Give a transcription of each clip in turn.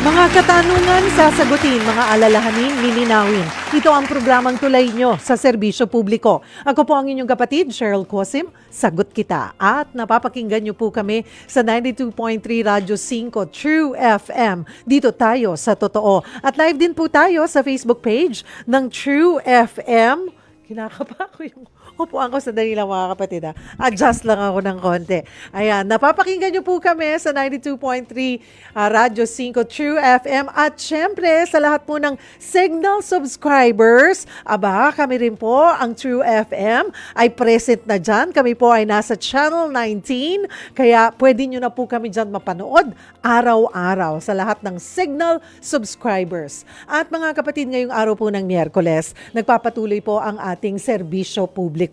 Mga katanungan sasagutin, mga alalahanin lilinawin. Ito ang programang tulay nyo sa serbisyo publiko. Ako po ang inyong kapatid, Cheryl Cosim, Sagot Kita. At napapakinggan nyo po kami sa 92.3 Radyo 5 True FM. Dito tayo sa Totoo. At live din po tayo sa Facebook page ng True FM. Kinakapa ko yung upuan ko sa lang mga kapatid. Adjust lang ako ng konti. Ayan, napapakinggan nyo po kami sa 92.3 Radyo 5 True FM. At syempre, sa lahat po ng Signal subscribers, kami rin po, ang True FM, ay present na dyan. Kami po ay nasa Channel 19. Kaya pwede nyo na po kami dyan mapanood araw-araw sa lahat ng Signal subscribers. At mga kapatid, ngayong araw po ng Miyerkules, nagpapatuloy po ang ating serbisyo publiko.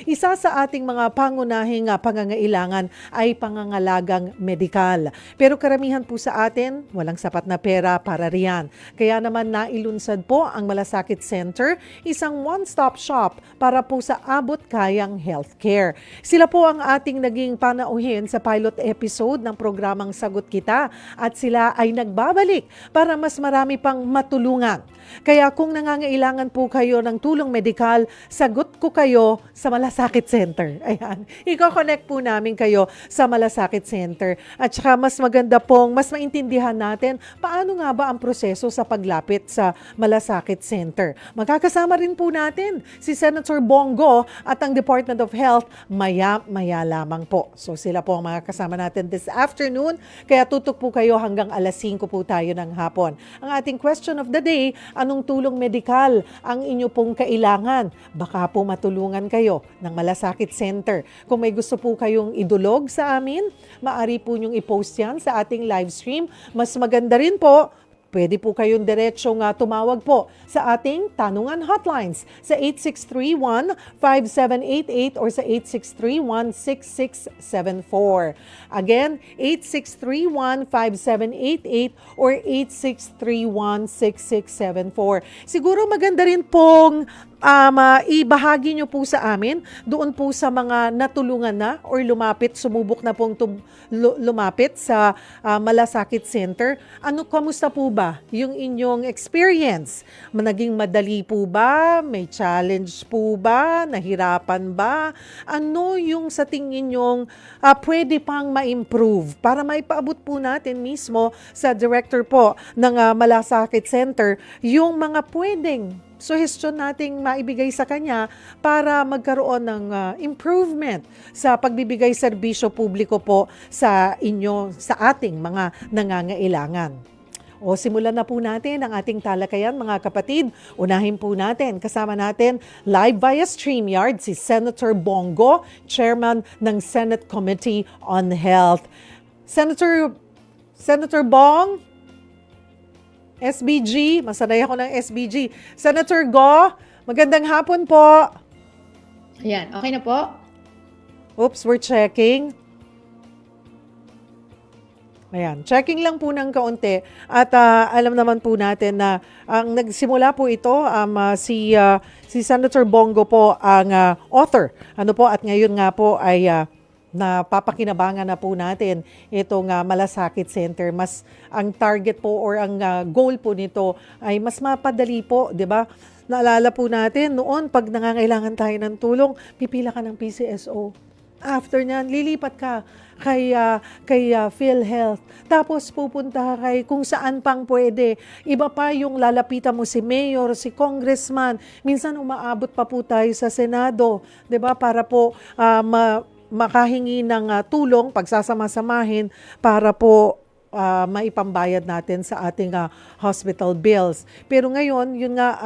Isa sa ating mga pangunahing pangangailangan ay pangangalagang medikal. Pero karamihan po sa atin, walang sapat na pera para riyan. Kaya naman nailunsad po ang Malasakit Center, isang one-stop shop para po sa abot-kayang healthcare. Sila po ang ating naging panauhin sa pilot episode ng programang Sagot Kita at sila ay nagbabalik para mas marami pang matulungan. Kaya kung nangangailangan po kayo ng tulong medikal, sagot ko kayo sa Malasakit Center. Ayan, i-connect po namin kayo sa Malasakit Center. At saka mas maganda pong, mas maintindihan natin paano nga ba ang proseso sa paglapit sa Malasakit Center. Magkakasama rin po natin si Senator Bongo at ang Department of Health maya-maya lamang po. So sila po ang mga kasama natin this afternoon. Kaya tutok po kayo hanggang alas 5 po tayo ng hapon. Ang ating question of the day, anong tulong medikal ang inyo pong kailangan? Baka po matulungan kayo ng Malasakit Center. Kung may gusto po kayong idulog sa amin, maaari po nyong i-post yan sa ating live stream. Mas maganda rin po, pwede po kayong diretsyong tumawag po sa ating tanungan hotlines sa 8631-5788 or sa 8631-6674. Again, 8631-5788 or 8631-6674. Siguro maganda rin pong ibahagi nyo po sa amin doon po sa mga natulungan na or lumapit, sumubok na pong lumapit sa Malasakit Center. Kamusta po ba yung inyong experience? Naging madali po ba? May challenge po ba? Nahirapan ba? Ano yung sa tingin nyong pwede pang ma-improve para maipaabot po natin mismo sa director po ng Malasakit Center yung mga pwedeng suggestion nating maibigay sa kanya para magkaroon ng improvement sa pagbibigay serbisyo publiko po sa inyo, sa ating mga nangangailangan. O simulan na po natin ang ating talakayan mga kapatid. Unahin po natin, kasama natin live via StreamYard si Senator Bongo, Chairman ng Senate Committee on Health. Senator Bong, SBG, masanay ako ng SBG. Senator Go, magandang hapon po. Ayan, okay na po? Oops, we're checking. Ayan, checking lang po ng kaunti. At alam naman po natin na ang nagsimula po ito, si Senator Bongo po ang author. At ngayon nga po ay napapakinabangan na po natin itong Malasakit Center. Mas ang target po or ang goal po nito ay mas mapadali po, 'di ba? Naalala po natin noon pag nangangailangan tayo ng tulong, pipila ka ng PCSO. After niyan, lilipat ka kay PhilHealth. Tapos pupunta kay kung saan pang pwede. Iba pa yung lalapitan mo si Mayor, si Congressman. Minsan umaabot pa po tayo sa Senado, 'di ba? Para po makahingi ng tulong, pagsasama-samahin para po maipambayad natin sa ating hospital bills. Pero ngayon, yun nga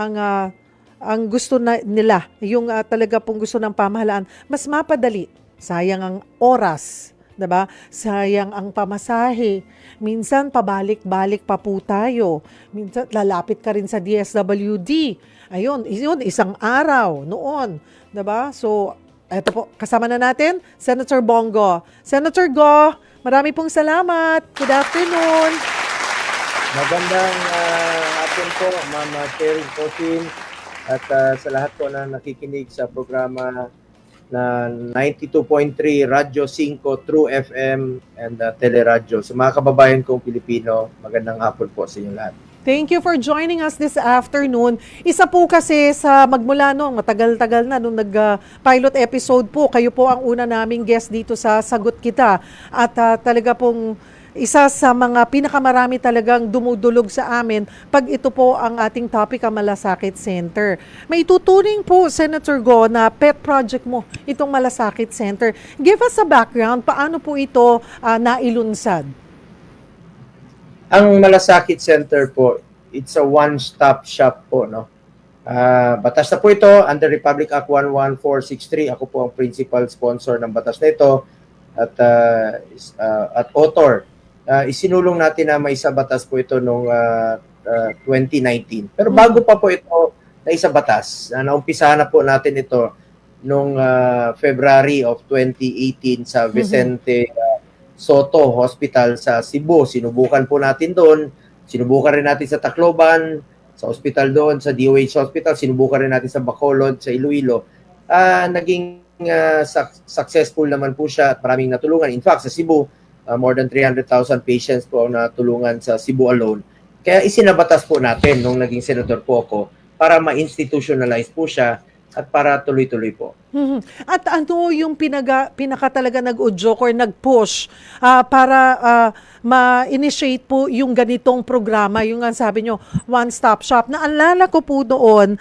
ang gusto nila, yung talaga pong gusto ng pamahalaan, mas mapadali. Sayang ang oras, 'di ba? Sayang ang pamasahe. Minsan pabalik-balik pa po tayo. Minsan lalapit ka rin sa DSWD. Ayun, isang araw noon, 'di ba? So eto po, kasama na natin, Senator Bongo. Senator Go, marami pong salamat. Good afternoon. Magandang hapon po, Mama Cheryl Cosim, at sa lahat po na nakikinig sa programa na 92.3 Radyo 5 True FM and Teleradyo. Sa mga kababayan kong Pilipino, magandang hapon po sa inyo lahat. Thank you for joining us this afternoon. Isa po kasi sa magmula noong matagal-tagal na nung nag-pilot episode po, kayo po ang una naming guest dito sa Sagot Kita. At talaga pong isa sa mga pinakamarami talagang dumudulog sa amin pag ito po ang ating topic, ang Malasakit Center. May tuturing po, Senator Go, na pet project mo, itong Malasakit Center. Give us a background, paano po ito nailunsad? Ang Malasakit Center po, it's a one-stop shop po, no? Batas na po ito under Republic Act 11463. Ako po ang principal sponsor ng batas na ito at author. Isinulong natin na may isa batas po ito noong 2019. Pero bago pa po ito na isa batas, naumpisahan na po natin ito noong February of 2018 sa Vicente Soto Hospital sa Cebu. Sinubukan po natin doon. Sinubukan rin natin sa Tacloban, sa hospital doon, sa DOH Hospital. Sinubukan rin natin sa Bacolod, sa Iloilo. Naging successful naman po siya at maraming natulungan. In fact, sa Cebu, more than 300,000 patients po ang natulungan sa Cebu alone. Kaya isinabatas po natin nung naging senador po ako para ma-institutionalize po siya at para tuloy-tuloy po. At ano yung pinaka talaga nag-udyok or nag-push para ma-initiate po yung ganitong programa, yung nga sabi nyo, one-stop shop. Naalala ko po doon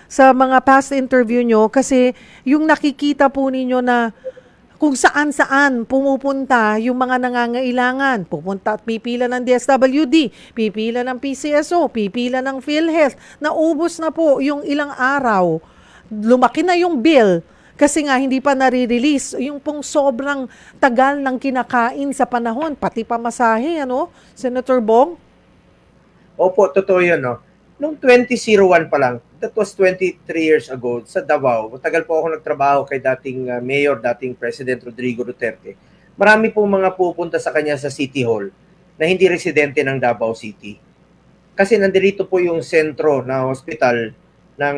sa mga past interview nyo kasi yung nakikita po ninyo na kung saan-saan pumupunta yung mga nangangailangan. Pupunta at pipila ng DSWD, pipila ng PCSO, pipila ng PhilHealth. Naubos na po yung ilang araw. Lumaki na yung bill kasi nga hindi pa nare-release. Yung pong sobrang tagal ng kinakain sa panahon, pati pamasahe, ano, Senator Bong? Opo, totoo yun, no? Noong 2001 pa lang, that was 23 years ago, sa Davao, matagal po ako nagtrabaho kay dating Mayor, dating President Rodrigo Duterte. Marami po mga pupunta sa kanya sa City Hall na hindi residente ng Davao City. Kasi nandito po yung sentro na hospital ng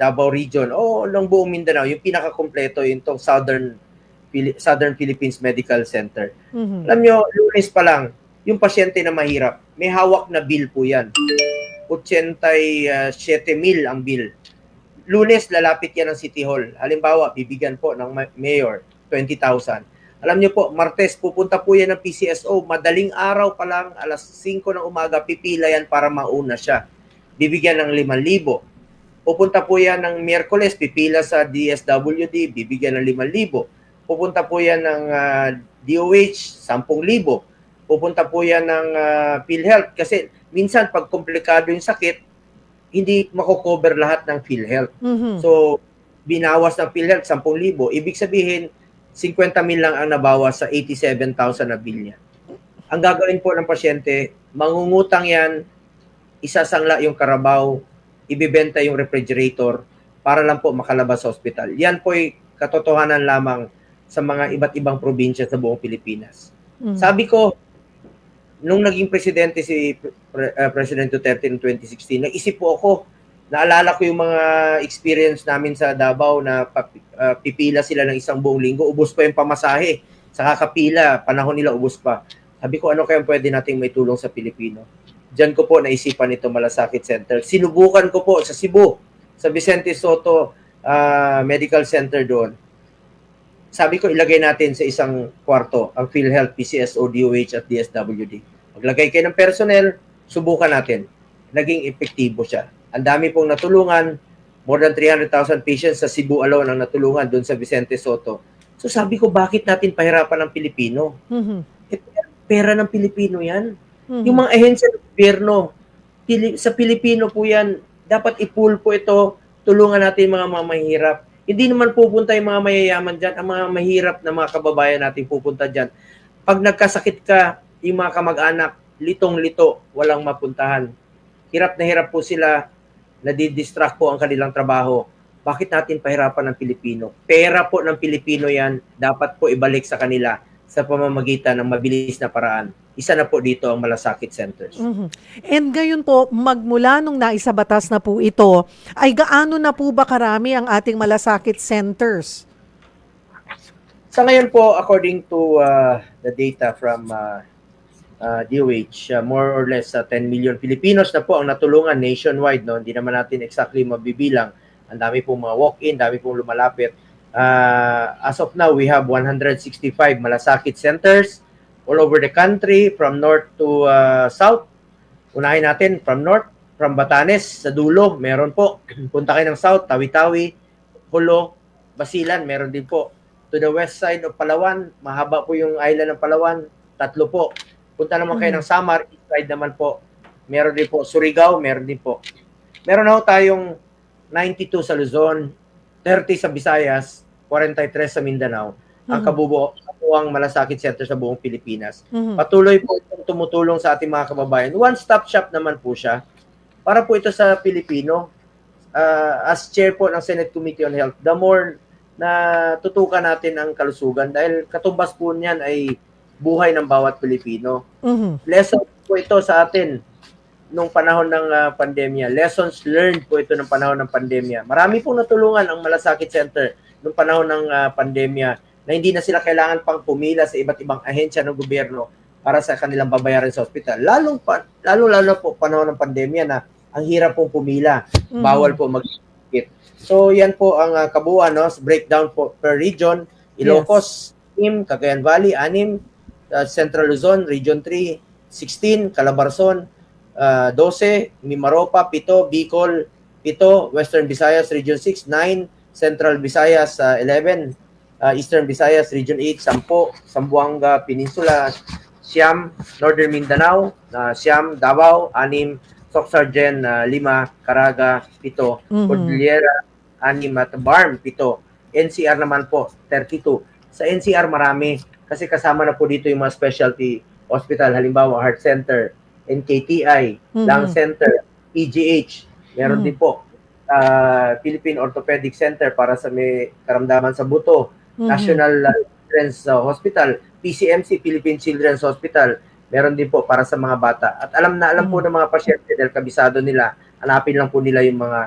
Davao Region o ng buong Mindanao, yung pinakakompleto, yung tong Southern Philippines Medical Center. Alam nyo, Lunes pa lang, yung pasyente na mahirap, may hawak na bill po yan. 87,000 ang bill. Lunes, lalapit yan ng City Hall. Halimbawa, bibigyan po ng Mayor, 20,000. Alam niyo po, Martes, pupunta po yan ng PCSO. Madaling araw pa lang, alas 5 ng umaga, pipila yan para mauna siya. Bibigyan ng 5,000. Pupunta po yan ng Miyerkules, pipila sa DSWD, bibigyan ng 5,000. Pupunta po yan ng DOH, 10,000. Pupunta po yan ng PhilHealth kasi minsan pag komplikado yung sakit, hindi mako-cover lahat ng PhilHealth. So, binawas ng PhilHealth 10,000. Ibig sabihin, 50,000 lang ang nabawas sa 87,000 na bill niya. Ang gagawin po ng pasyente, mangungutang yan, isasangla yung karabaw, ibibenta yung refrigerator para lang po makalabas sa hospital. Yan po ay katotohanan lamang sa mga iba't ibang probinsya sa buong Pilipinas. Sabi ko, nung naging presidente si President Duterte in 2016, naisip po ako, naalala ko yung mga experience namin sa Davao na pipila sila ng isang buong linggo, ubos pa yung pamasahe. Sa kakapila, panahon nila ubos pa. Sabi ko, ano kaya pwede nating may tulong sa Pilipino? Diyan ko po naisipan ito Malasakit Center. Sinubukan ko po sa Cebu, sa Vicente Soto Medical Center doon. Sabi ko, ilagay natin sa isang kwarto ang PhilHealth, PCSO, DOH at DSWD. Maglagay kayo ng personnel, subukan natin. Naging epektibo siya. Ang dami pong natulungan, more than 300,000 patients sa Cebu alone ang natulungan doon sa Vicente Soto. So sabi ko, bakit natin pahirapan ng Pilipino? Pera ng Pilipino yan. Yung mga ahensya ng gobyerno, sa Pilipino po yan, dapat i-pool po ito, tulungan natin mga mahihirap. Hindi naman pupunta yung mga mayayaman dyan, ang mga mahirap na mga kababayan natin pupunta dyan. Pag nagkasakit ka, yung mga kamag-anak, litong-lito, walang mapuntahan. Hirap na hirap po sila, nadidistract po ang kanilang trabaho. Bakit natin pahirapan ng Pilipino? Pera po ng Pilipino yan, dapat po ibalik sa kanila sa pamamagitan ng mabilis na paraan. isa na po dito ang malasakit centers. Mhm. And ngayon po, magmula nung naisabatas na po ito, ay gaano na po ba karami ang ating malasakit centers? Sa ngayon po, according to the data from DOH, more or less 10 million Filipinos na po ang natulungan nationwide. No? Hindi naman natin exactly mabibilang. Ang dami pong mga walk-in, dami pong lumalapit. As of now, we have 165 malasakit centers all over the country, from north to south. Unahin natin, from north, from Batanes, sa dulo, meron po. Punta kayo ng south, Tawi-Tawi, Hulo, Basilan, meron din po. To the west side of Palawan, mahaba po yung island ng Palawan, 3 po. Punta naman kayo ng Samar, east side naman po. Meron din po. Surigao, meron din po. Meron na po tayong 92 sa Luzon, 30 sa Visayas, 43 sa Mindanao. Ang kabubuo ang malasakit center sa buong Pilipinas. Patuloy po itong tumutulong sa ating mga kababayan. One-stop shop naman po siya para po ito sa Pilipino. As chair po ng Senate Committee on Health, the more na tutukan natin ang kalusugan dahil katumbas po niyan ay buhay ng bawat Pilipino. Lesson po ito sa atin nung panahon ng pandemya. Lessons learned po ito ng panahon ng pandemya. Marami pong natulungan ang malasakit center nung panahon ng pandemya na hindi na sila kailangan pang pumila sa iba't ibang ahensya ng gobyerno para sa kanilang babayaran sa ospital. Lalo po panahon ng pandemya na ang hirap pong pumila. Bawal po mag-ikit. So yan po ang kabuuan, no? Breakdown po per region. Ilocos, 6, Cagayan Valley, 6, Central Luzon, Region 3, 16, Calabarzon, 12, Mimaropa, 7, Bicol, 7, Western Visayas, Region 6, 9, Central Visayas, 11, Eastern Visayas, Region 8, 10, Zamboanga Peninsula, 9, Northern Mindanao, 9, Davao, 6, Soc-Sargen, 5, Caraga, 7, Cordillera, 6 at Barm, 7. NCR naman po, 32. Sa NCR marami kasi kasama na po dito yung mga specialty hospital, halimbawa Heart Center, NKTI, Lung Center, PGH, meron din po. Philippine Orthopedic Center para sa may karamdaman sa buto, National Children's Hospital, PCMC, Philippine Children's Hospital, meron din po para sa mga bata. At alam po ng mga pasyente dahil kabisado nila, hanapin lang po nila yung mga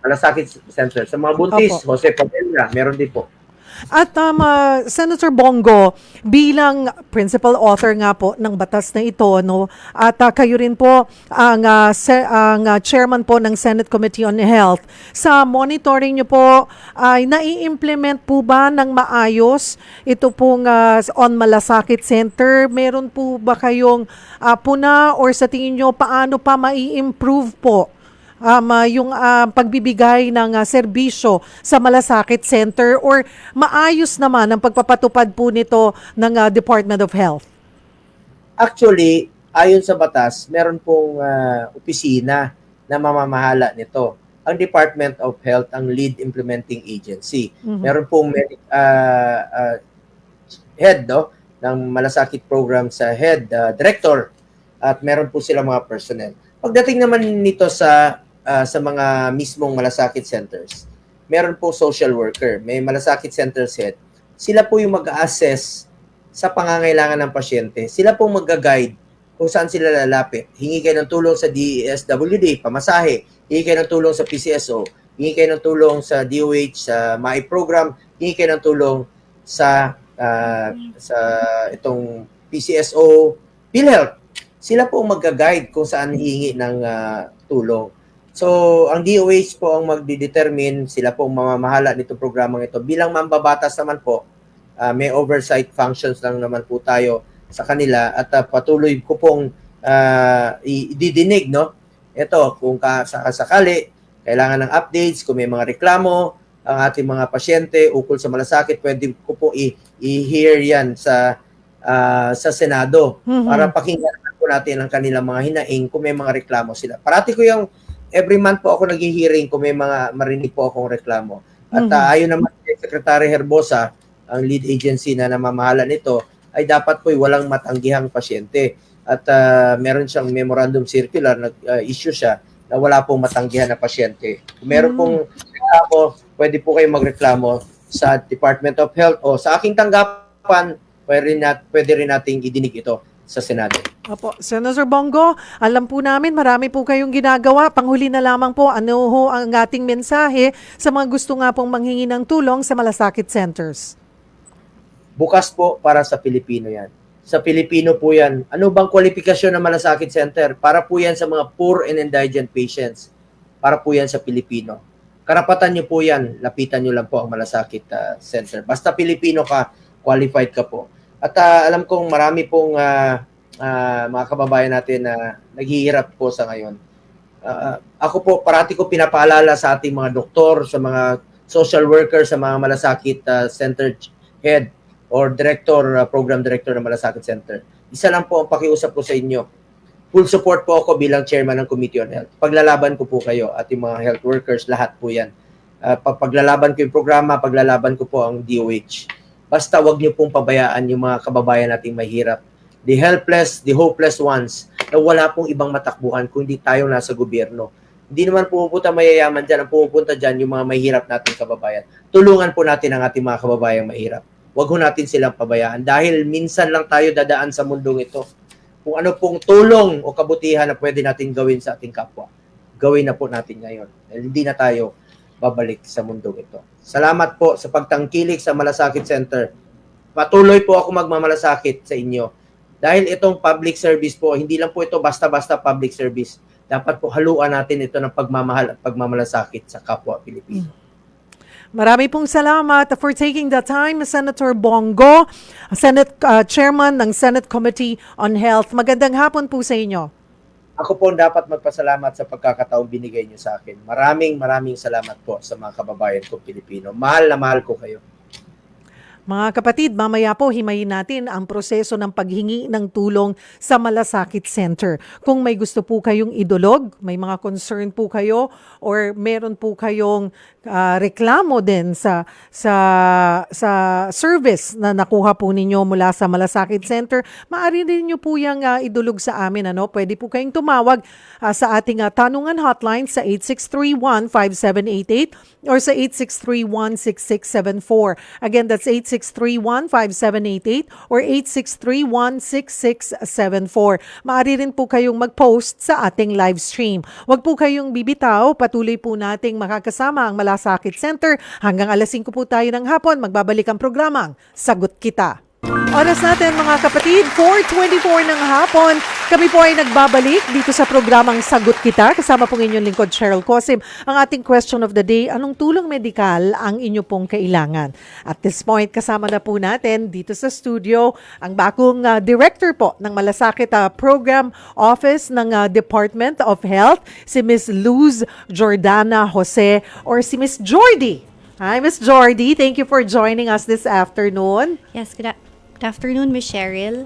malasakit center. Sa mga buntis, Jose Padilla, meron din po. At Senator Bongo, bilang principal author nga po ng batas na ito, no, at kayo rin po ang chairman po ng Senate Committee on Health, sa monitoring nyo po, ay nai-implement po ba ng maayos ito pong on malasakit center? Meron po ba kayong puna or sa tingin nyo paano pa mai-improve po yung pagbibigay ng serbisyo sa malasakit center, or maayos naman ang pagpapatupad po nito ng Department of Health? Actually, ayon sa batas, meron pong opisina na mamamahala nito. Ang Department of Health ang lead implementing agency. Meron pong head ng malasakit program sa head director, at meron po sila mga personnel. Pagdating naman nito sa mga mismong malasakit centers, meron po social worker, may malasakit centers head. Sila po yung mag-assess sa pangangailangan ng pasyente. Sila po mag-guide kung saan sila lalapit. Hingi kayo ng tulong sa DSWD, pamasahe. Hingi kayo ng tulong sa PCSO. Hingi kayo ng tulong sa DOH, sa MAI program. Hingi kayo ng tulong sa itong PCSO, PhilHealth. Sila po ang mag-guide kung saan hihingi ng tulong. So, ang DOH po ang magdidetermine, sila po ang mamamahala nitong programang ito. Bilang mambabatas naman po, may oversight functions lang naman po tayo sa kanila, at patuloy ko pong ididinig, no? Ito, kung sakali, kailangan ng updates, kung may mga reklamo, ang ating mga pasyente ukol sa malasakit, pwede ko po i-hear yan sa Senado para pakinggan po natin ang kanilang mga hinaing kung may mga reklamo sila. Parati ko yung every month po ako nag-hearing kung may mga marinig po akong reklamo. At ayon naman kay Secretary Herbosa, ang lead agency na namamahala nito, ay dapat po walang matanggihang pasyente. At meron siyang memorandum circular, nag-issue siya na wala pong matanggihan na pasyente. Kung meron pong reklamo, pwede po kayong magreklamo sa Department of Health o sa aking tanggapan, pwede rin nating idinig ito sa Senado. Opo, Senator Bongo, alam po namin marami po kayong ginagawa. Panghuli na lamang po, ano ho ang ating mensahe sa mga gusto nga pong manghingi ng tulong sa malasakit centers? Bukas po para sa Pilipino yan. Sa Pilipino po yan. Ano bang kwalifikasyon ng malasakit center? Para po yan sa mga poor and indigent patients. Para po yan sa Pilipino. Karapatan nyo po yan. Lapitan nyo lang po ang malasakit center. Basta Pilipino ka, qualified ka po. At alam kong marami pong mga kababayan natin na naghihirap po sa ngayon. Ako po, parati ko pinapaalala sa ating mga doktor, sa mga social workers, sa mga malasakit center head or director, program director ng malasakit center. Isa lang po ang pakiusap ko sa inyo. Full support po ako bilang chairman ng Committee on Health. Paglalaban ko po kayo at yung mga health workers, lahat po yan. Paglalaban ko yung programa, paglalaban ko po ang DOH. Basta wag niyo pong pabayaan yung mga kababayan nating mahirap. The helpless, the hopeless ones, na wala pong ibang matakbuhan kung hindi tayo nasa gobyerno. Hindi naman pumupunta mayayaman dyan. Ang pumupunta dyan yung mga mahirap nating kababayan. Tulungan po natin ang ating mga kababayang mahirap. Wag ho natin silang pabayaan. Dahil minsan lang tayo dadaan sa mundong ito. Kung ano pong tulong o kabutihan na pwede natin gawin sa ating kapwa, gawin na po natin ngayon. Dahil hindi na tayo babalik sa mundong ito. Salamat po sa pagtangkilik sa Malasakit Center. Patuloy po ako magmamalasakit sa inyo. Dahil itong public service po, hindi lang po ito basta-basta public service. Dapat po haluan natin ito ng pagmamahal at pagmamalasakit sa kapwa Pilipino. Marami pong salamat for taking the time, Senator Bongo, Senate Chairman ng Senate Committee on Health. Magandang hapon po sa inyo. Ako po dapat magpasalamat sa pagkakataong binigay niyo sa akin. Maraming salamat po sa mga kababayan ko Pilipino. Mahal na mahal ko kayo. Mga kapatid, mamaya po himayin natin ang proseso ng paghingi ng tulong sa Malasakit Center. Kung may gusto po kayong idulog, may mga concern po kayo, or meron po kayong reklamo din sa service na nakuha po ninyo mula sa Malasakit Center, maaari din nyo po yung idulog sa amin. Pwede po kayong tumawag sa ating tanungan hotline sa 8631-5788 or sa 8631-6674. Again, that's 8631-5788 or 8631-6674. Maaari rin po kayong mag-post sa ating live stream. Huwag po kayong bibitaw, patuloy po nating makakasama ang Malasakit Center. Hanggang alas 5 po tayo ng hapon, magbabalik ang programang Sagot Kita. Oras natin mga kapatid, 4:24 ng hapon. Kami po ay nagbabalik dito sa programang Sagot Kita. Kasama pong inyong lingkod, Cheryl Cosim. Ang ating question of the day, anong tulong medikal ang inyo pong kailangan? At this point, kasama na po natin dito sa studio ang bagong director po ng Malasakit Program Office ng Department of Health, si Ms. Luz Jordana Jose or si Ms. Jordy. Hi, Ms. Jordy. Thank you for joining us this afternoon. Yes, good afternoon, Ms. Cheryl.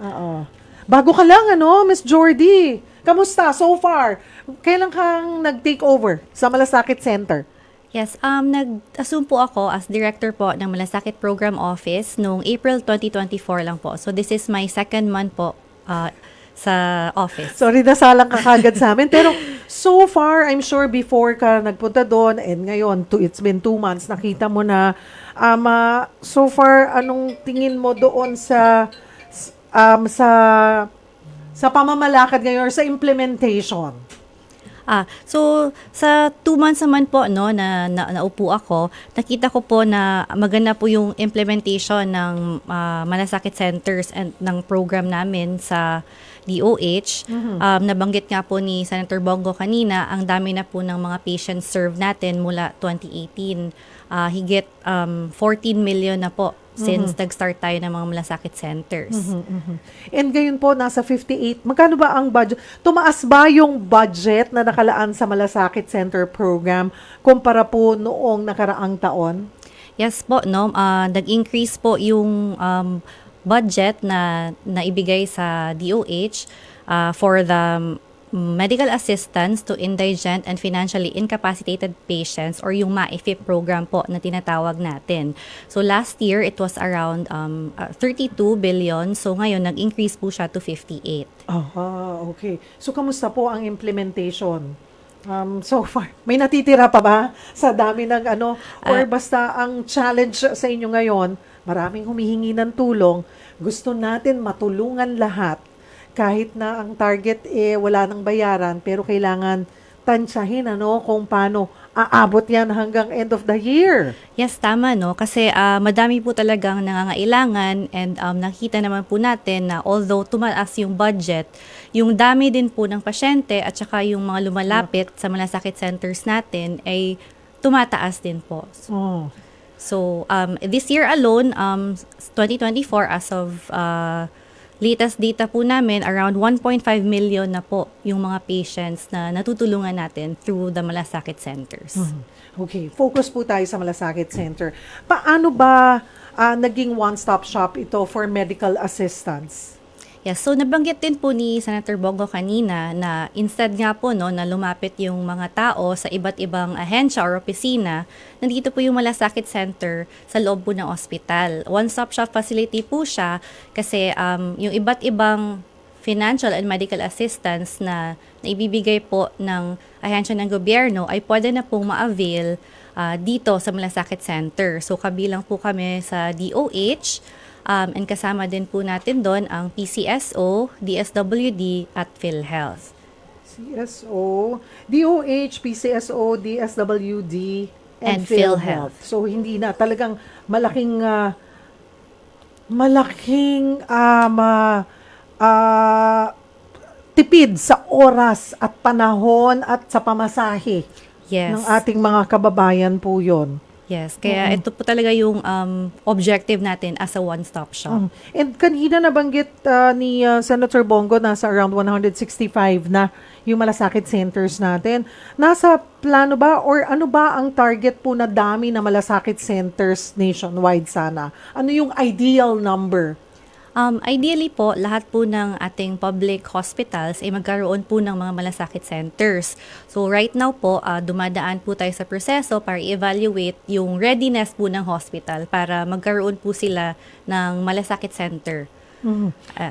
Bago ka lang, Ms. Jordy. Kamusta so far? Kailan kang nag-take over sa Malasakit Center? Yes, nag-assume po ako as director po ng Malasakit Program Office noong April 2024 lang po. So this is my second month po sa office. Sorry, nasalang ka kagad sa amin. Pero so far, I'm sure before ka nagpunta doon and ngayon, it's been 2 months, nakita mo na so far, anong tingin mo doon sa pamamalakad ngayon or sa implementation? So sa 2 months naman po na naupo ako, nakita ko po na maganda po yung implementation ng Malasakit Centers and ng program namin sa DOH. Nabanggit nga po ni Senator Bongo kanina, ang dami na po ng mga patients served natin mula 2018. Higit 14 million na po since nag-start tayo ng mga Malasakit Centers. And ngayon po, nasa 58. Magkano ba ang budget? Tumaas ba yung budget na nakalaan sa Malasakit Center program kumpara po noong nakaraang taon? Yes po, no. Nag-increase po yung budget na naibigay sa DOH for the medical assistance to indigent and financially incapacitated patients or yung MAIFIP program po na tinatawag natin. So last year, it was around 32 billion. So ngayon, nag-increase po siya to 58. Okay. So kamusta po ang implementation? So far, may natitira pa ba sa dami ng or basta ang challenge sa inyo ngayon, maraming humihingi ng tulong, gusto natin matulungan lahat. Kahit na ang target wala nang bayaran, pero kailangan tansyahin kung paano aabot yan hanggang end of the year. Yes, tama, no? Kasi madami po talagang nangangailangan and nakita naman po natin na although tumaas yung budget, yung dami din po ng pasyente at saka yung mga lumalapit sa malasakit centers natin ay tumataas din po. Oh. So, this year alone, 2024, as of latest data po namin, around 1.5 million na po yung mga patients na natutulungan natin through the malasakit centers. Okay, focus po tayo sa Malasakit Center. Paano ba naging one-stop shop ito for medical assistance? Yes, so nabanggit din po ni Senator Bongo kanina na instead nga po na lumapit yung mga tao sa iba't ibang ahensya or opisina, nandito po yung Malasakit Center sa loob po ng ospital. One-stop shop facility po siya kasi yung iba't ibang financial and medical assistance na ibibigay po ng ahensya ng gobyerno ay pwede na pong ma-avail dito sa Malasakit Center. So kabilang po kami sa DOH, and kasama din po natin doon ang PCSO, DSWD at PhilHealth. CSO, DOH, PCSO, DSWD, and And PhilHealth. So hindi na talagang malaking tipid sa oras at panahon at sa pamasahe Yes. ng ating mga kababayan po yon. Yes, kaya ito po talaga yung objective natin as a one-stop shop. And kanina nabanggit ni Senator Bongo, nasa around 165 na yung malasakit centers natin. Nasa plano ba or ano ba ang target po na dami na malasakit centers nationwide sana? Ano yung ideal number? Ideally po, lahat po ng ating public hospitals ay magkaroon po ng mga malasakit centers. So right now po, dumadaan po tayo sa proseso para i-evaluate yung readiness po ng hospital para magkaroon po sila ng malasakit center.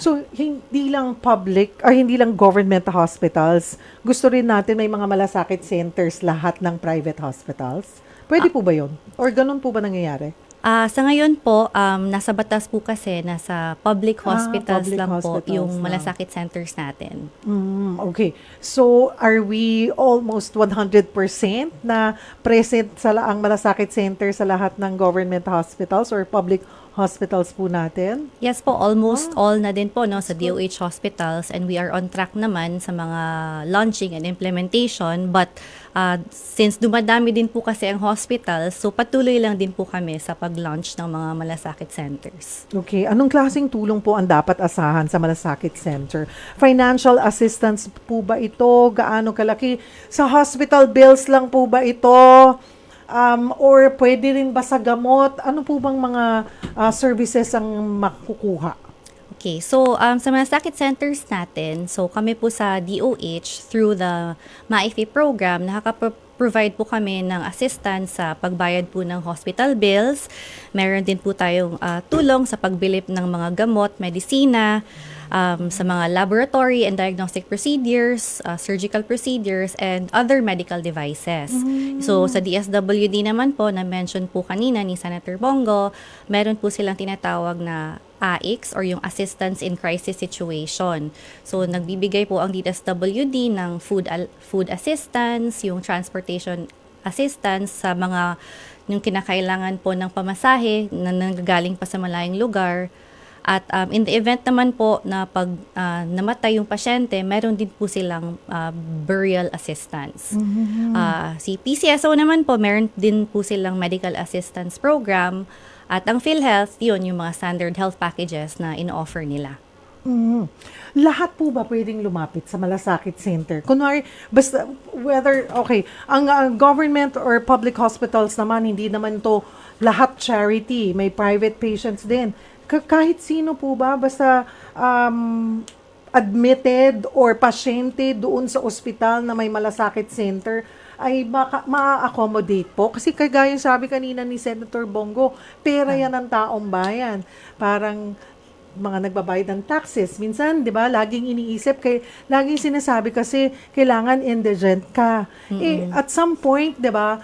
So, hindi lang public, hindi lang government hospitals. Gusto rin natin may mga malasakit centers lahat ng private hospitals. Pwede po ba yun? Or ganun po ba nangyayari? Sa ngayon po, nasa batas po kasi, nasa public hospitals public lang po hospitals yung lang. malasakit centers natin. Okay. So, are we almost 100% na present sa ang malasakit center sa lahat ng government hospitals or public hospitals po natin? Yes po, almost all na din po sa DOH hospitals, and we are on track naman sa mga launching and implementation, but since dumadami din po kasi ang hospitals, so patuloy lang din po kami sa pag-launch ng mga malasakit centers. Okay. Anong klaseng tulong po ang dapat asahan sa malasakit center? Financial assistance po ba ito? Gaano kalaki? Sa hospital bills lang po ba ito? Or pwede rin ba sa gamot? Ano po bang mga services ang makukuha? Okay, so sa malasakit centers natin, so kami po sa DOH through the MAIFI program, nakaka-provide po kami ng assistance sa pagbayad po ng hospital bills. Meron din po tayong tulong sa pagbili ng mga gamot, medisina, sa mga laboratory and diagnostic procedures, surgical procedures, and other medical devices. So, sa DSWD naman po, na-mention po kanina ni Senator Bongo, meron po silang tinatawag na AICS or yung Assistance in Crisis Situation. So, nagbibigay po ang DSWD ng food assistance, yung transportation assistance sa mga yung kinakailangan po ng pamasahe na nanggagaling pa sa malayong lugar. At in the event naman po na pag namatay yung pasyente, meron din po silang burial assistance. Si PCSO naman po, meron din po silang medical assistance program. At ang PhilHealth, yun yung mga standard health packages na in-offer nila. Lahat po ba pwedeng lumapit sa malasakit center? Kunwari, basta, whether, okay, ang government or public hospitals naman, hindi naman to lahat charity. May private patients din. Kahit sino po ba, basta admitted or pasyente doon sa ospital na may malasakit center, ay ma-accommodate po. Kasi kagaya sabi kanina ni Senator Bongo, pera yan ng taong bayan. Parang mga nagbabayad ng taxes. Minsan, di ba, laging iniisip, laging sinasabi kasi, kailangan indigent ka. At some point, di ba,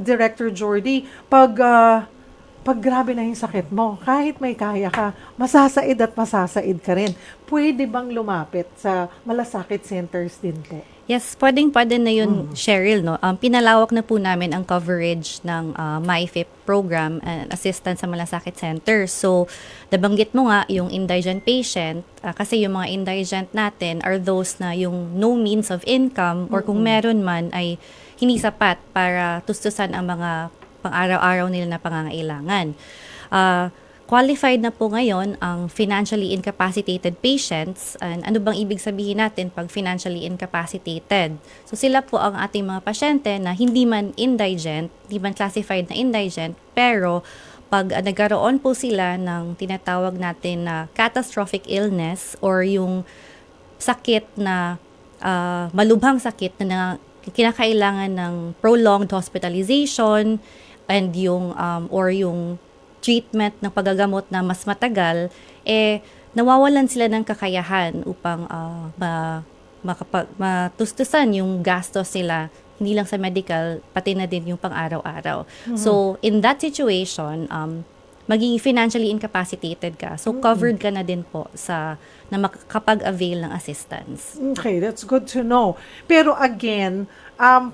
Director Jordy, pag pag grabe na yung sakit mo, kahit may kaya ka, masasaid at masasaid ka rin. Pwede bang lumapit sa malasakit centers din po? Yes, pwede na yun, Cheryl, no? Pinalawak na po namin ang coverage ng MyFIP program and assistance sa malasakit center. So, nabanggit mo nga yung indigent patient, kasi yung mga indigent natin are those na yung no means of income or kung meron man ay hindi sapat para tustusan ang mga pang-araw-araw nila na pangangailangan. Qualified na po ngayon ang financially incapacitated patients. And ano bang ibig sabihin natin pag financially incapacitated? So sila po ang ating mga pasyente na hindi man indigent, hindi man classified na indigent, pero pag nagkaroon po sila ng tinatawag natin na catastrophic illness or yung sakit na malubhang sakit na kinakailangan ng prolonged hospitalization and yung or yung treatment ng paggagamot na mas matagal, nawawalan sila ng kakayahan upang matustusan yung gastos nila, hindi lang sa medical, pati na din yung pang-araw-araw. So, in that situation, maging financially incapacitated ka. So, covered ka na din po na makakapag-avail ng assistance. Okay, that's good to know. Pero again,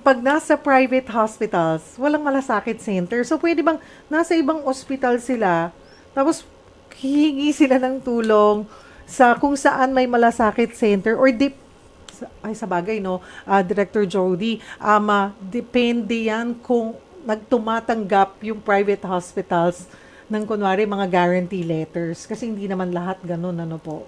pag nasa private hospitals, walang malasakit center. So, pwede bang nasa ibang hospital sila, tapos hihingi sila ng tulong sa kung saan may malasakit center or sa bagay, no, Director Jody, depende yan kung nagtumatanggap yung private hospitals ng kunwari mga guarantee letters. Kasi hindi naman lahat ganun, ano po.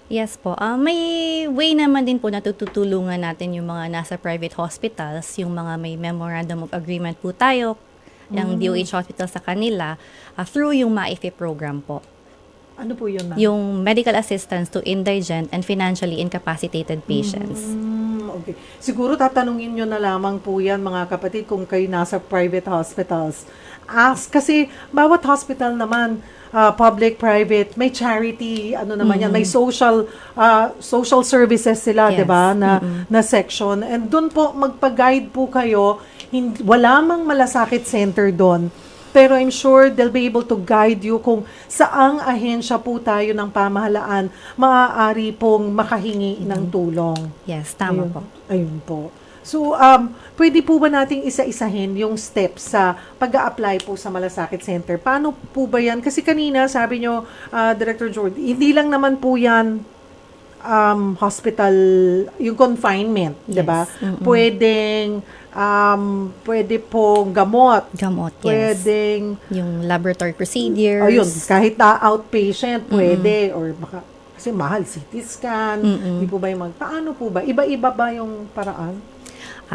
Yes po. May way naman din po na tutulungan natin yung mga nasa private hospitals, yung mga may memorandum of agreement po tayo, yung DOH hospital sa kanila, through yung MyFIP program po. Ano po yun, ma'am? Yung medical assistance to indigent and financially incapacitated patients. Okay. Siguro tatanungin nyo na lamang po yan, mga kapatid, kung kayo nasa private hospitals. Kasi bawat hospital naman, public, private, may charity, yan, may social services sila, Yes. 'di ba, na section. And doon po magpa-guide po kayo, wala mang malasakit center doon. Pero I'm sure they'll be able to guide you kung saang ahensya po tayo ng pamahalaan maaari pong makahingi ng tulong. Yes, tama Ayun po. Ayun po. So, pwede po ba nating isa-isahin yung steps sa pag-a-apply po sa Malasakit Center? Paano po ba yan? Kasi kanina, sabi nyo, Director Jordy, hindi lang naman po yan hospital, yung confinement, Yes. di ba? Pwede pong gamot. Gamot, yes. Pwedeng, Yung laboratory procedures. ayun, kahit na outpatient, pwede. Or baka, kasi mahal, CT scan. Hindi po ba yung paano po ba? Iba-iba ba yung paraan?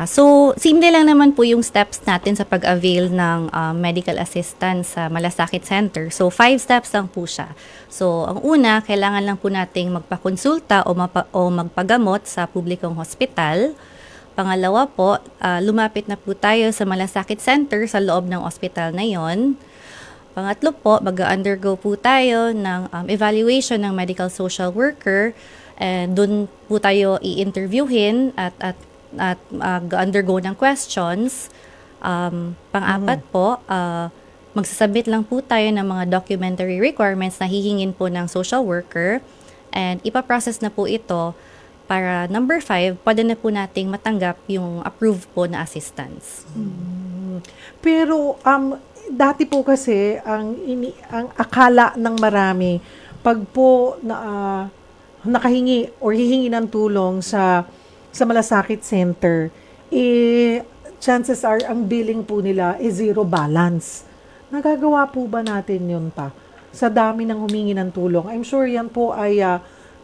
So, simple lang naman po yung steps natin sa pag-avail ng medical assistance sa Malasakit Center. So, 5 steps lang po siya. So, ang una, kailangan lang po nating magpakonsulta o magpagamot sa publikong hospital. Pangalawa po, lumapit na po tayo sa Malasakit Center sa loob ng hospital na yon. Pangatlo po, mag-undergo po tayo ng evaluation ng medical social worker. And doon po tayo i-interviewin at undergo ng questions. Pang-apat po, magsasubmit lang po tayo ng mga documentary requirements na hihingin po ng social worker and ipaprocess na po ito para number 5, pwede na po nating matanggap yung approved po na assistance. Pero dati po kasi ang akala ng marami pag po nakahingi or hihingi ng tulong sa Malasakit Center, chances are ang billing po nila is zero balance. Nagagawa po ba natin yun pa? Sa dami ng humingi ng tulong. I'm sure yan po ay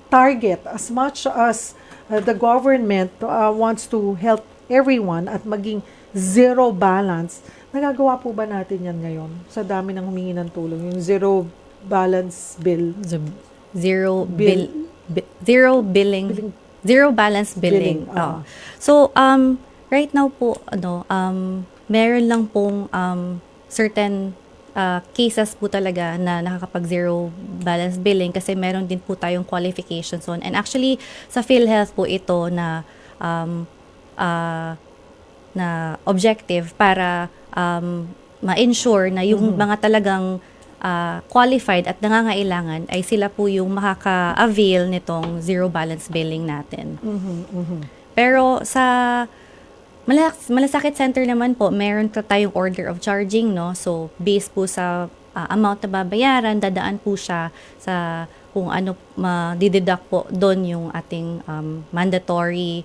target as much as the government wants to help everyone at maging zero balance. Nagagawa po ba natin yan ngayon? Sa dami ng humingi ng tulong. Yung zero balance bill. Zero balance billing. Oo. So, right now po, meron lang pong certain cases po talaga na nakakapag-zero balance billing kasi meron din po tayong qualifications on. And actually, sa PhilHealth po ito na objective para ma-ensure na yung mga talagang qualified at nangangailangan ay sila po yung makaka-avail nitong zero balance billing natin. Pero sa Malasakit Center naman po, meron tayong order of charging, no? So, based po sa amount na babayaran, dadaan po siya sa kung ano ma-deduct po doon yung ating mandatory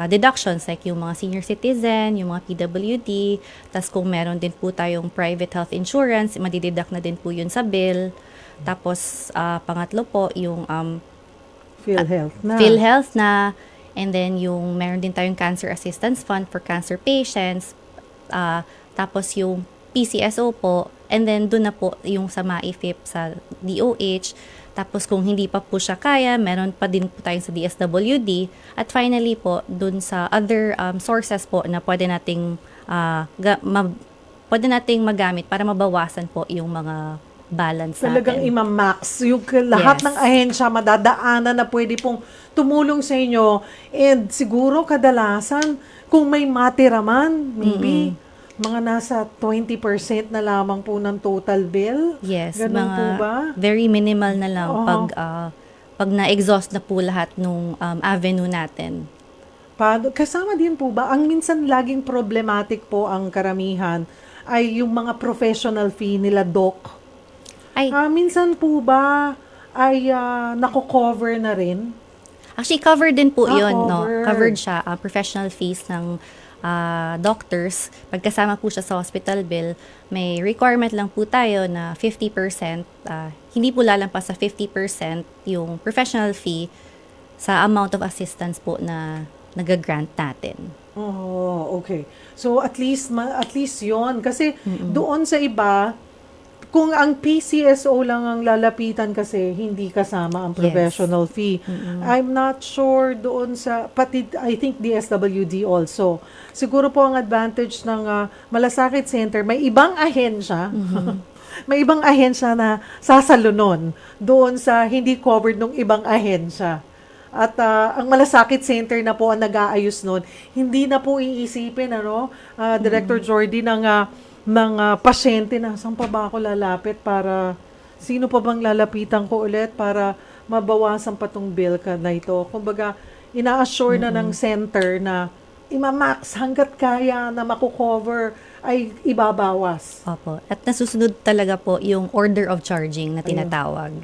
deductions like yung mga senior citizen, yung mga PWD, tas kung meron din po tayong private health insurance, madideduct na din po yun sa bill. Tapos, pangatlo po, yung PhilHealth na, and then yung meron din tayong Cancer Assistance Fund for cancer patients, tapos yung PCSO po, and then doon na po yung sa MAIFIP sa DOH. Tapos kung hindi pa po siya kaya, meron pa din po tayong sa DSWD. At finally po, doon sa other sources po na pwede nating magamit para mabawasan po yung mga balance Talagang natin. imamax. Yung lahat Yes. ng ahensya, madadaanan na pwede pong tumulong sa inyo. And siguro kadalasan, kung may matira man, maybe, mga nasa 20% na lamang po ng total bill. Yes, Ganun mga po ba? very minimal na lang Oo. pag na-exhaust na po lahat nung avenue natin. Kasama din po ba, ang minsan laging problematic po ang karamihan ay yung mga professional fee nila, Doc. Ay, Minsan po ba ay nako-cover na rin? actually covered din po 'yon, no. Covered. Covered siya professional fees ng doctors. Pagkasama po siya sa hospital bill, may requirement lang po tayo na 50%, hindi po lalampas sa 50% yung professional fee sa amount of assistance po na nagagrant natin. Oh, okay. So at least 'yon kasi doon sa iba kung ang PCSO lang ang lalapitan kasi hindi kasama ang Yes. professional fee. I'm not sure doon sa pati I think DSWD also. Siguro po ang advantage ng Malasakit Center, may ibang ahensya. May ibang ahensya na sasalunon doon sa hindi covered ng ibang ahensya. At ang Malasakit Center na po ang nag-aayos nun, hindi na po iisipin, Director Jordy, ng pasyente na, saan pa ba ako lalapit para, sino pa bang lalapitan ko ulit para mabawasan pa tong bill ka na ito. Kumbaga, ina-assure na ng center na imamax hanggat kaya na makukover ay ibabawas. Opo. At nasusunod talaga po yung order of charging na tinatawag.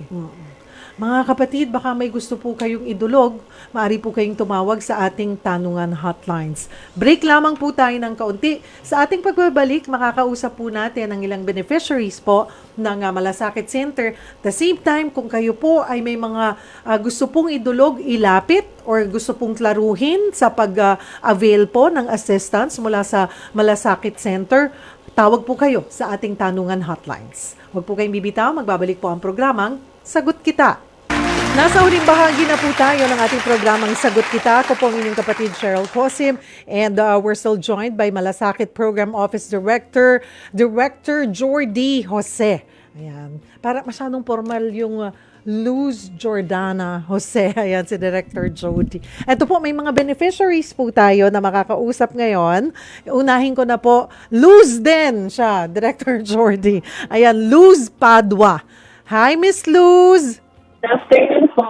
Mga kapatid, baka may gusto po kayong idulog, maaari po kayong tumawag sa ating tanungan hotlines. Break lamang po tayo ng kaunti. Sa ating pagbabalik, makakausap po natin ang ilang beneficiaries po ng Malasakit Center. The same time, kung kayo po ay may mga gusto pong idulog, ilapit, or gusto pong klaruhin sa pag-avail po ng assistance mula sa Malasakit Center, tawag po kayo sa ating tanungan hotlines. Huwag po kayong bibitaw, magbabalik po ang programang Sagot Kita. Nasa huling bahagi na po tayo ng ating programang Sagot Kita. Ako po ang inyong kapatid Cheryl Cosim, and we're still joined by Malasakit Program Office Director Jordy Jose. Ayan. Para masyadong formal yung Luz Jordana Jose. Ayan, si Director Jody. Ito po, may mga beneficiaries po tayo na makakausap ngayon. Unahin ko na po, Luz din siya, Director Jordy. Ayan, Luz Padua. Hi, Miss Luz! Good afternoon po.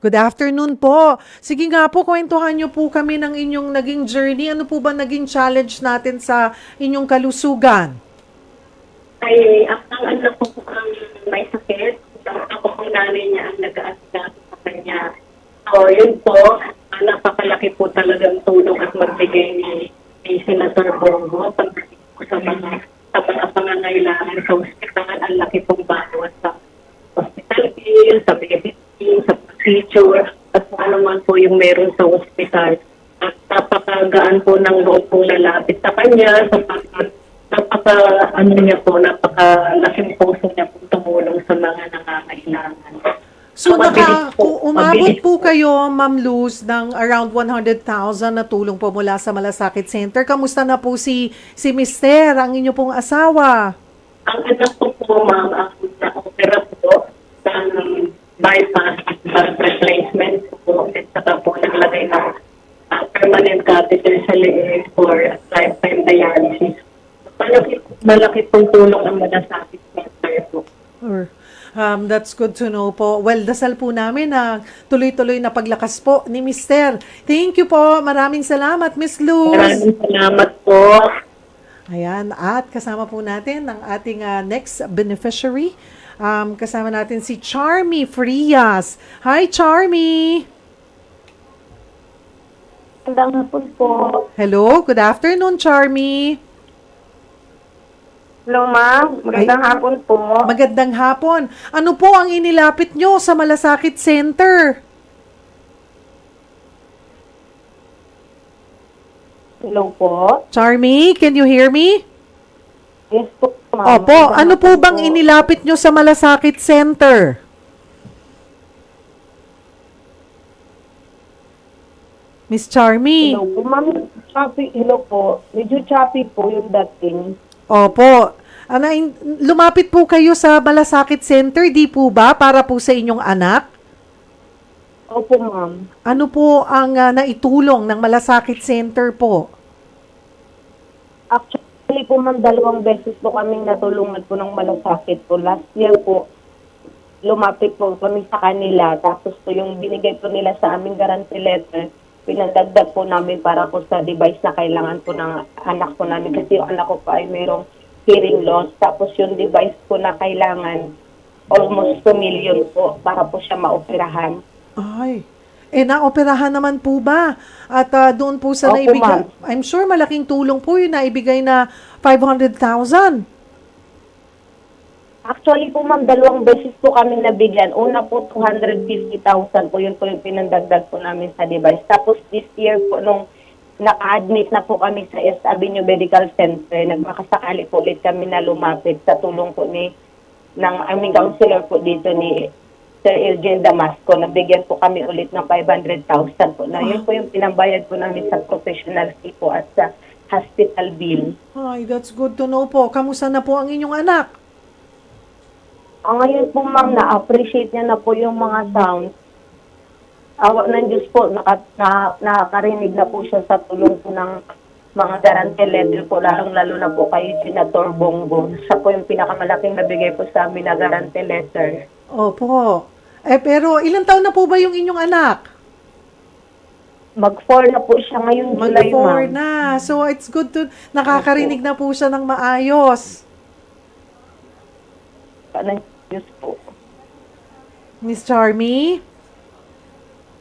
Good afternoon po. Sige nga po, kwentuhan niyo po kami ng inyong naging journey. Ano po ba naging challenge natin sa inyong kalusugan? Ay, ang anak ko po ang may sakit. Ako po nanay niya ang nag-aasikaso sa kanya. So, yun po, napakalaki po talagang tulong at magbigay ni Senator Bongo pagdating po sa mga pangangailangan sa ospital. Ang laki pong bawas sa hospital bill, sa babysit, sa procedure, at kung ano man po yung meron sa hospital. At napakagaan po ng loob pong lalapit sa kanya, napakalaking puso niya pong tumulong sa mga nangangailangan. So, Mabilis umabot po kayo, Ma'am Luz, ng around 100,000 na tulong po mula sa Malasakit Center. Kamusta na po si Mister, ang inyo pong asawa? Ang anak ko po, ma'am, ang na-opera po ng bypass at valve replacement po, at saka po naglagay ng permanent catheter sa leeg for lifetime dialysis malaki pong tulong ang malasakit center po. Or, that's good to know po. Well, dasal po namin na tuloy-tuloy na paglakas po ni Mister. Thank you po. Maraming salamat, Miss Luz. Maraming salamat po. Ayan, at kasama po natin ang ating next beneficiary. Kasama natin si Charmy Frias. Hi, Charmy! Magandang hapon po. Hello, good afternoon, Charmy. Hello, ma'am. Magandang hapon po. Magandang hapon. Ano po ang inilapit nyo sa Malasakit Center? Hello po. Charmy, can you hear me? Yes po, ma'am. Opo, ano po bang inilapit nyo sa Malasakit Center? Miss Charmy. Hello po, ma'am. Choppy, hello po. Medyo choppy po yung dating. Opo. Lumapit po kayo sa Malasakit Center, di po ba? Para po sa inyong anak? Opo, ma'am. Ano po ang naitulong ng Malasakit Center po? Actually po, ma'am, 2 beses po kaming natulungan po ng malasakit po. Last year po, lumapit po kami sa kanila. Tapos po yung binigay po nila sa aming guarantee letter, pinadagdag po namin para po sa device na kailangan po ng anak po namin. Kasi yung anak ko pa ay mayroong hearing loss. Tapos yung device po na kailangan, almost 2 million po para po siya maoperahan. Ay, naoperahan naman po ba? At doon po sa Opo, naibigay, ma'am. I'm sure malaking tulong po yung naibigay na 500,000. Actually po, ma'am, 2 beses po kami nabigyan. Una po, 250,000 po. Yun po yung pinandagdag po namin sa device. Tapos this year po, nung naka-admit na po kami sa S. Avenue Medical Center, nagmakasakali po ulit kami na lumapit sa tulong po ng aming counselor po dito ni Sir Elgin Damasco. Nabigyan po kami ulit ng 500,000 po. Na yun po yung pinambayad po namin sa professional fee po at sa hospital bill. Ay, that's good to know po. Kamusta na po ang inyong anak? Ngayon po, ma'am, na-appreciate niya na po yung mga sounds. Awa ng Diyos po, nakakarinig na po siya sa tulong po ng mga guarantee letter po, lalong-lalo na po kay Senator Bongo. Siya po yung pinakamalaking nabigay po sa amin na guarantee letter. Opo. Pero ilang taon na po ba yung inyong anak? Mag-4 na po siya ngayon, July, Mag-4 ma'am. na. So, it's good to, nakakarinig na po siya ng maayos. Ng Diyos po. Miss Charmy?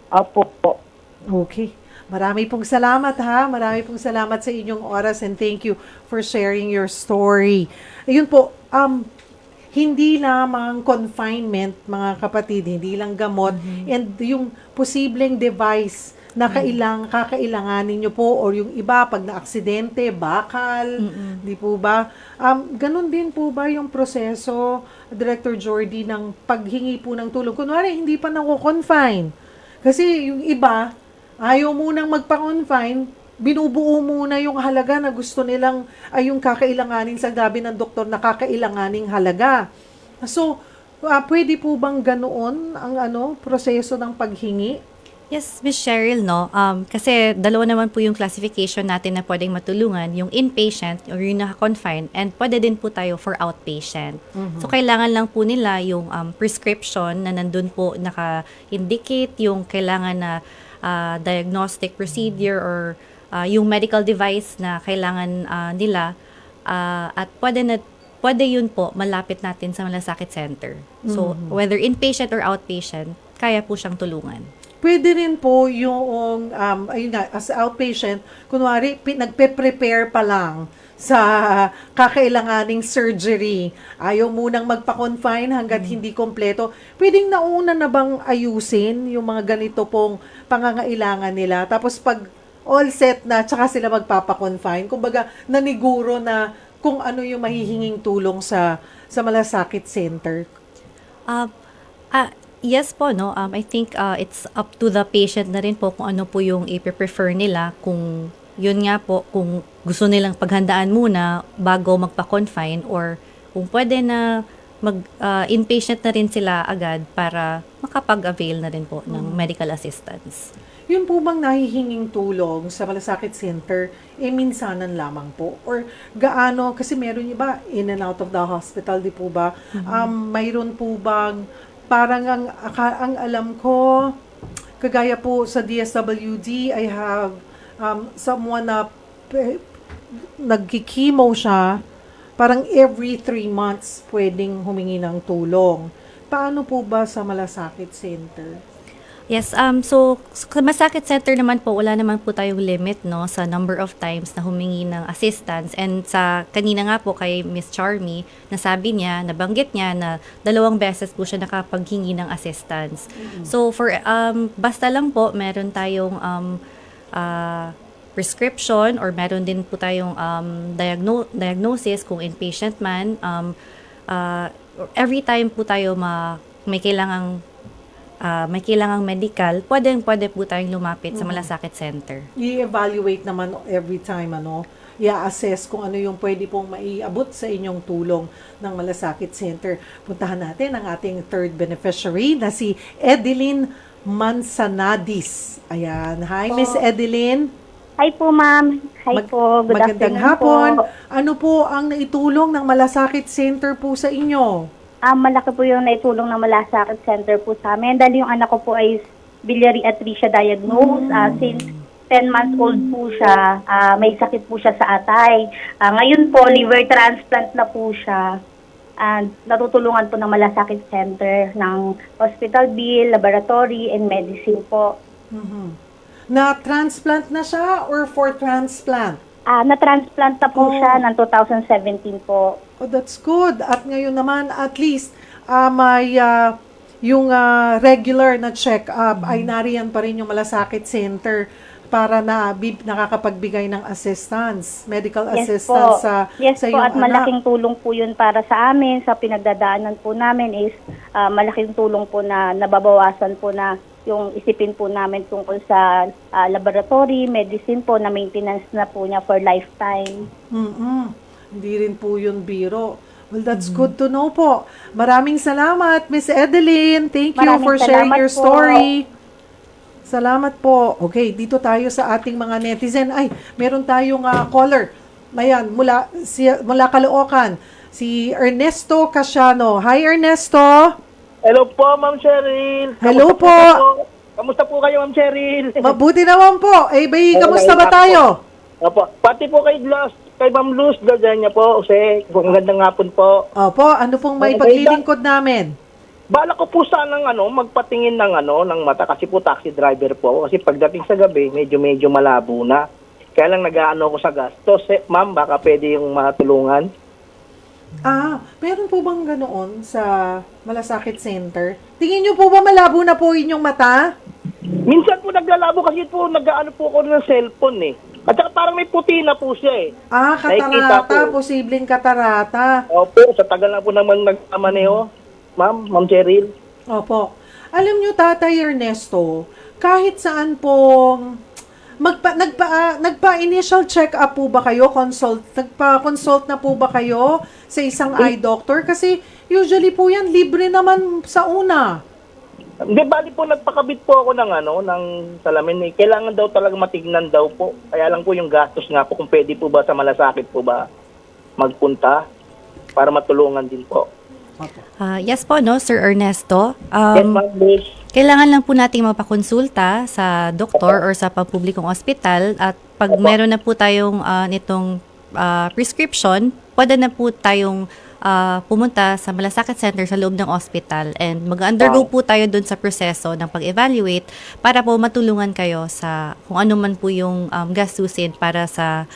Apo po. Okay. Marami pong salamat ha. Marami pong salamat sa inyong oras and thank you for sharing your story. Ayun po, hindi lamang confinement, mga kapatid, hindi lang gamot, and yung posibleng device na kakailanganin nyo po or yung iba pag na-aksidente, bakal, di po ba? Ganun din po ba yung proseso, Director Jordy, ng paghingi po ng tulong? Kunwari, hindi pa nako-confine. Kasi yung iba, ayaw munang magpa-confine, binubuo muna yung halaga na gusto nilang, ay yung kakailanganin sa gabi ng doktor na kakailanganing halaga. So, pwede po bang ganoon ang proseso ng paghingi? Yes, Miss Cheryl, no? Kasi dalawa naman po yung classification natin na pwedeng matulungan, yung inpatient or yung naka-confine, and pwede din po tayo for outpatient. So, kailangan lang po nila yung prescription na nandun po naka-indicate yung kailangan na diagnostic procedure or yung medical device na kailangan nila at pwede yun po malapit natin sa Malasakit Center. So, whether inpatient or outpatient, kaya po siyang tulungan. Pwede rin po yung, ayun nga, as outpatient, kunwari, nagpe-prepare pa lang sa kakailanganing surgery. Ayaw munang magpa-confine hanggat hindi kompleto. Pwedeng nauna na bang ayusin yung mga ganito pong pangangailangan nila? Tapos pag all set na, tsaka sila magpapa-confine. Kumbaga, naniguro na kung ano yung mahihinging tulong sa Malasakit Center. Yes po, no? I think it's up to the patient na rin po kung ano po yung i-prefer nila. Kung yun nga po, kung gusto nilang paghandaan muna bago magpa-confine or kung pwede na inpatient na rin sila agad para makapag-avail na rin po ng medical assistance. Yun po bang nahihinging tulong sa Malasakit Center, minsanan lamang po? Or gaano, kasi meron iba in and out of the hospital, di po ba? Mayroon po bang, parang ang alam ko, kagaya po sa DSWD, I have someone na nagkikimo siya, parang every 3 months pwedeng humingi ng tulong. Paano po ba sa Malasakit Center? Yes, so sa Malasakit Center naman po, wala naman po tayong limit no sa number of times na humingi ng assistance. And sa kanina nga po kay Miss Charmy, nasabi niya, nabanggit niya na 2 beses po siya nakapaghingi ng assistance. So for basta lang po meron tayong prescription or meron din po tayong diagnosis kung inpatient man, every time po tayo may kailangang medical, pwede po tayong lumapit sa Malasakit Center. I-evaluate naman every time, i-assess kung ano yung pwede pong maiabot sa inyong tulong ng Malasakit Center. Puntahan natin ang ating third beneficiary na si Edeline Mansanadis. Ayan. Hi, Miss Edeline. Hi po, ma'am. Hi po. Good Magandang afternoon hapon. po. Ano po ang naitulong ng Malasakit Center po sa inyo? Malaki po yung naitulong ng Malasakit Center po sa amin. Dahil yung anak ko po ay biliary atresia diagnosed. Since 10 months old po siya, may sakit po siya sa atay. Ngayon po, liver transplant na po siya. And natutulungan po ng Malasakit Center ng hospital bill, laboratory, and medicine po. Na-transplant na siya or for transplant? Na-transplant na po siya ng 2017 po. Oh, that's good. At ngayon naman, at least, may yung regular na check-up ay nariyan pa rin yung Malasakit Center para nakakapagbigay ng assistance, medical assistance sa Yes po, iyong at anak. malaking tulong po yun para sa amin. Sa pinagdadaanan po namin is malaking tulong po na nababawasan po na yung isipin po namin tungkol sa laboratory, medicine po, na maintenance na po niya for lifetime. Hindi rin po yun biro. Well, that's good to know po. Maraming salamat, Miss Edeline. Thank you Maraming for sharing salamat your po. story. Salamat po. Okay, dito tayo sa ating mga netizen. Ay, meron tayong caller. Ayan, mula Caloocan. Si Ernesto Casiano. Hi, Ernesto. Hello po, Ma'am Cheryl. Hello po. Kamusta po kayo, Ma'am Cheryl? Mabuti naman po. Kamusta ba tayo? Opo. Pati po kay Ma'am Luz Gardenia po, kasi magandang hapon po. Opo, ano pong may paglilingkod namin? Bala ko po sanang magpatingin ng mata kasi po taxi driver po ako. Kasi pagdating sa gabi, medyo malabo na. Kaya lang nag-aano ko sa gastos. Ma'am, baka pwede yung matulungan. Meron po bang ganoon sa Malasakit Center? Tingin niyo po ba malabo na po inyong mata? Minsan po naglalabo kasi po nag-aano po ako ng cellphone eh. At saka parang may puti na po siya eh. Nakikita Katarata. po. Posibleng katarata. Opo, sa tagal na po naman nagmamaneho. Ma'am Cheryl. Opo. Alam niyo, Tatay Ernesto, kahit saan pong nagpa-initial check-up po ba kayo? Nagpa-consult na po ba kayo sa isang eye doctor? Kasi usually po yan, libre naman sa una. Hindi, bali po nagpakabit po ako ng salamin. Kailangan daw talaga matignan daw po. Kaya lang po yung gastos nga po kung pwede po ba sa Malasakit po ba magpunta para matulungan din po. Yes po, no, Sir Ernesto. Yes, Ma'am Luz. Kailangan lang po nating mapakonsulta sa doktor or sa pampublikong ospital at pag meron na po tayong nitong prescription, pwede na po tayong pumunta sa Malasakit Center sa loob ng ospital and mag-undergo po tayo dun sa proseso ng pag-evaluate para po matulungan kayo sa kung ano man po yung gastusin para sa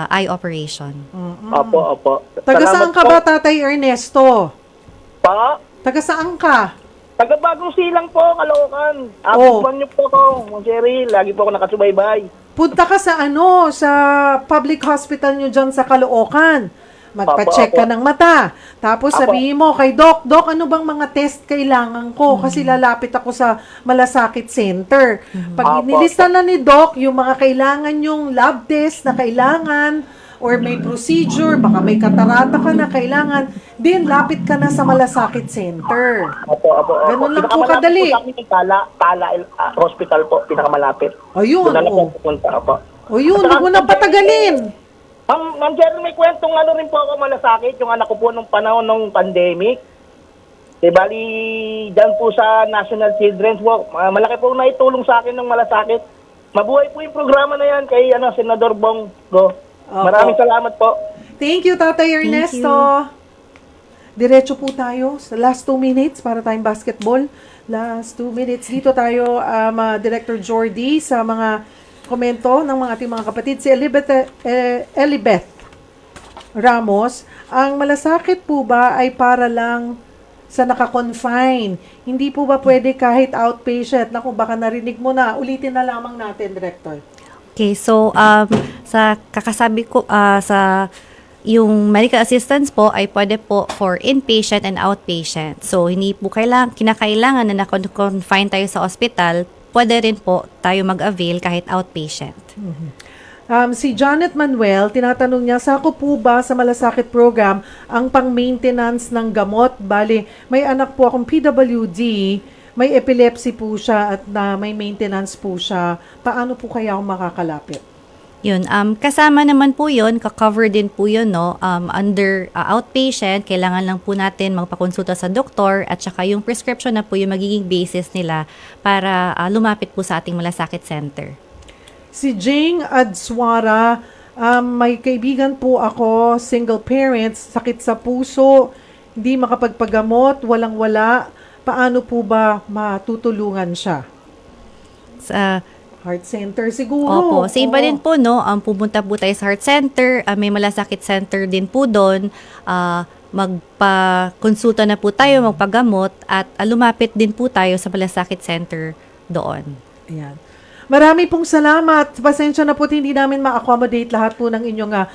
eye operation. Opo. Taga Salamat saan ka po. ba, Tatay Ernesto? Pa? Taga saan ka? Taga Bagong Silang po, Caloocan. Oh. Abot niyo po ako, Ma'am Cheryl. Lagi po ako nakasubaybay. Punta ka sa sa public hospital nyo dyan sa Caloocan. Magpa-check ka Apo. ng mata. Tapos Apo. sabihin mo kay Doc, ano bang mga test kailangan ko? Kasi lalapit ako sa Malasakit Center. Pag Apo. inilista na ni Doc yung mga kailangan yung lab test na kailangan, or may procedure, baka may katarata ka na kailangan, then lapit ka na sa Malasakit Center. Opo. Ganun lang po Pinakamalapit kadali. Po sa amin yung Tala Hospital po, pinakamalapit. Ayun, Doon na lang oh. po pupunta, opo. O yun, huwag mo na patagalin. Ma'am Jerry, may kwentong ano rin po ako malasakit, yung anak ko po nung panahon ng pandemic. Bali, dyan po sa National Children's Walk, malaki po naitulong sa akin ng malasakit. Mabuhay po yung programa na yan kay Senador Bongo. Maraming salamat po. Thank you, Tatay Ernesto. Diretso po tayo sa last 2 minutes para tayong basketball. Last 2 minutes. Dito tayo, Director Jordy, sa mga komento ng mga ating mga kapatid. Si Elibeth Ramos, ang malasakit po ba ay para lang sa naka-confine? Hindi po ba pwede kahit outpatient? Naku, baka narinig mo na. Ulitin na lamang natin, Director. Okay, so sa kakasabi ko sa yung medical assistance po ay pwede po for inpatient and outpatient. So hindi po kinakailangan na naka-confine tayo sa ospital, pwede rin po tayo mag-avail kahit outpatient. Si Janet Manuel, tinatanong niya, sako po ba sa malasakit program ang pang-maintenance ng gamot? Bali, may anak po akong PWD, may epilepsy po siya at may maintenance po siya. Paano po kaya ako makakalapit? Yun, kasama naman po yun, kakover din po yun, no? Under outpatient, kailangan lang po natin magpakonsulta sa doktor at saka yung prescription na po yung magiging basis nila para lumapit po sa ating malasakit center. Si Jing Adswara, may kaibigan po ako, single parents, sakit sa puso, hindi makapagpagamot, walang-wala. Paano po ba matutulungan siya? Sa Heart center siguro. Opo, same pa Oo. din po, no? Pumunta po tayo sa heart center, may malasakit center din po doon. Magpa-konsulta na po tayo, magpagamot, at lumapit din po tayo sa malasakit center doon. Ayan. Marami pong salamat. Pasensya na po, hindi namin ma-accommodate lahat po ng inyong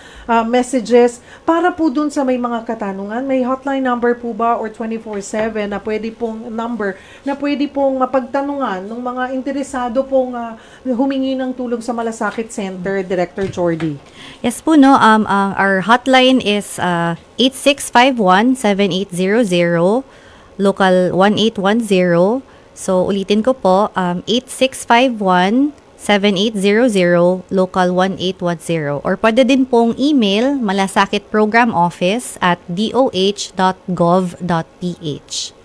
messages. Para po dun sa may mga katanungan, may hotline number po ba or 24/7 na pwede pong number na pwede pong mapagtanungan ng mga interesado pong humingi ng tulong sa Malasakit Center, Director Jordy? Yes po, no? Our hotline is 8651-7800, local 1810. So, ulitin ko po, 8651-7800, local 1810. Or pwede din pong email, malasakitprogramoffice@doh.gov.ph.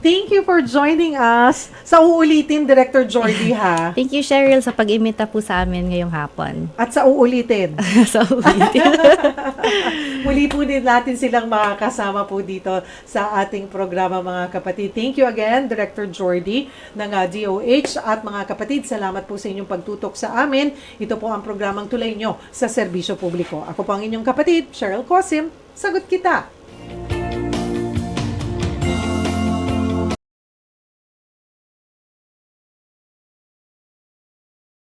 Thank you for joining us. Sa uulitin, Director Jordy, ha? Thank you, Cheryl, sa pag-imita po sa amin ngayong hapon. At sa uulitin. Sa ulitin. Muli po din natin silang makakasama po dito sa ating programa, mga kapatid. Thank you again, Director Jordy ng DOH. At mga kapatid, salamat po sa inyong pagtutok sa amin. Ito po ang programang Tulay Nyo sa Serbisyo Publiko. Ako po ang inyong kapatid, Cheryl Cosim. Sagot kita!